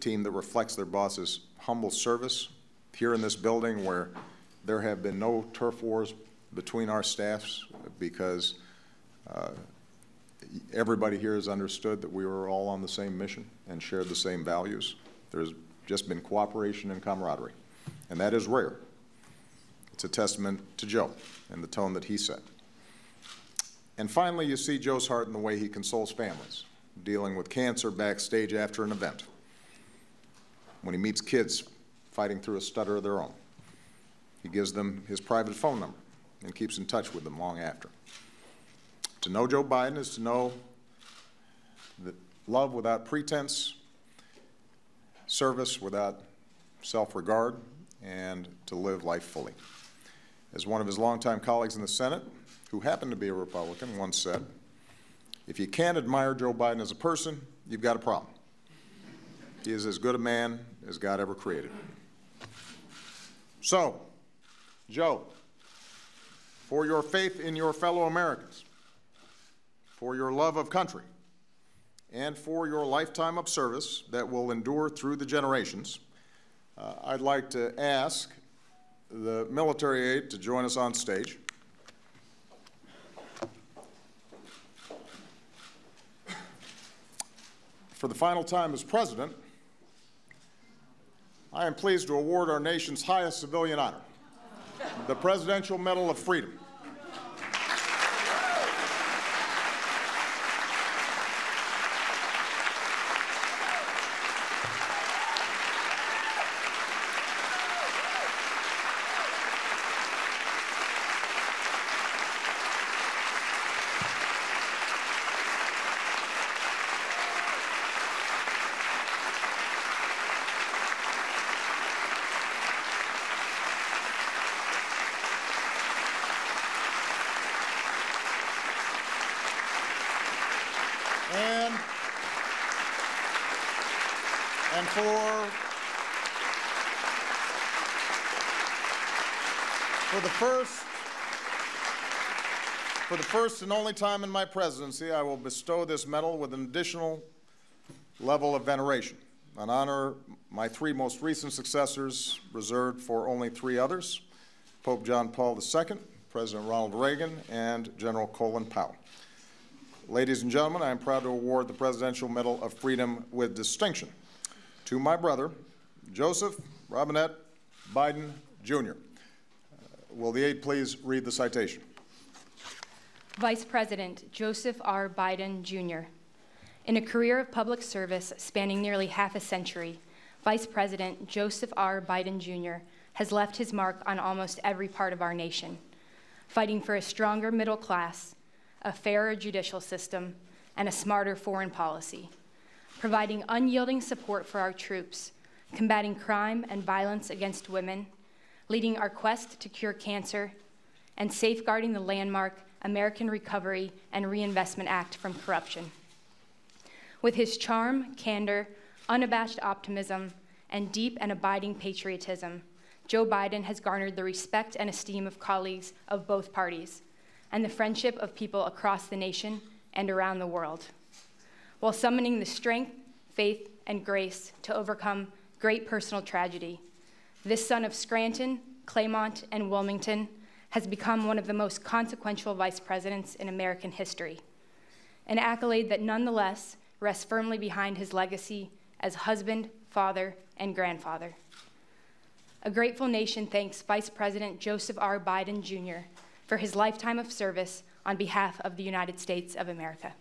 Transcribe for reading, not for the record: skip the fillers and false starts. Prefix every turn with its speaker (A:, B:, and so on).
A: team that reflects their boss's humble service here in this building, where there have been no turf wars between our staffs because everybody here has understood that we were all on the same mission and shared the same values. There's just been cooperation and camaraderie, and that is rare. It's a testament to Joe and the tone that he set. And finally, you see Joe's heart in the way he consoles families dealing with cancer backstage after an event, when he meets kids fighting through a stutter of their own. He gives them his private phone number and keeps in touch with them long after. To know Joe Biden is to know that love without pretense, service without self-regard, and to live life fully. As one of his longtime colleagues in the Senate, who happened to be a Republican, once said, "If you can't admire Joe Biden as a person, you've got a problem. He is as good a man as God ever created." So, Joe, for your faith in your fellow Americans, for your love of country, and for your lifetime of service that will endure through the generations, I'd like to ask the military aide to join us on stage. For the final time as President, I am pleased to award our nation's highest civilian honor, the Presidential Medal of Freedom. And for the first and only time in my presidency, I will bestow this medal with an additional level of veneration, an honor my three most recent successors reserved for only three others: Pope John Paul II, President Ronald Reagan, and General Colin Powell. Ladies and gentlemen, I am proud to award the Presidential Medal of Freedom with distinction to my brother, Joseph Robinette Biden, Jr. Will the aide please read the citation?
B: Vice President Joseph R. Biden, Jr. In a career of public service spanning nearly half a century, Vice President Joseph R. Biden, Jr. has left his mark on almost every part of our nation, fighting for a stronger middle class, a fairer judicial system, and a smarter foreign policy, providing unyielding support for our troops, combating crime and violence against women, leading our quest to cure cancer, and safeguarding the landmark American Recovery and Reinvestment Act from corruption. With his charm, candor, unabashed optimism, and deep and abiding patriotism, Joe Biden has garnered the respect and esteem of colleagues of both parties, and the friendship of people across the nation and around the world, while summoning the strength, faith, and grace to overcome great personal tragedy. This son of Scranton, Claymont, and Wilmington has become one of the most consequential vice presidents in American history, an accolade that nonetheless rests firmly behind his legacy as husband, father, and grandfather. A grateful nation thanks Vice President Joseph R. Biden, Jr. for his lifetime of service on behalf of the United States of America.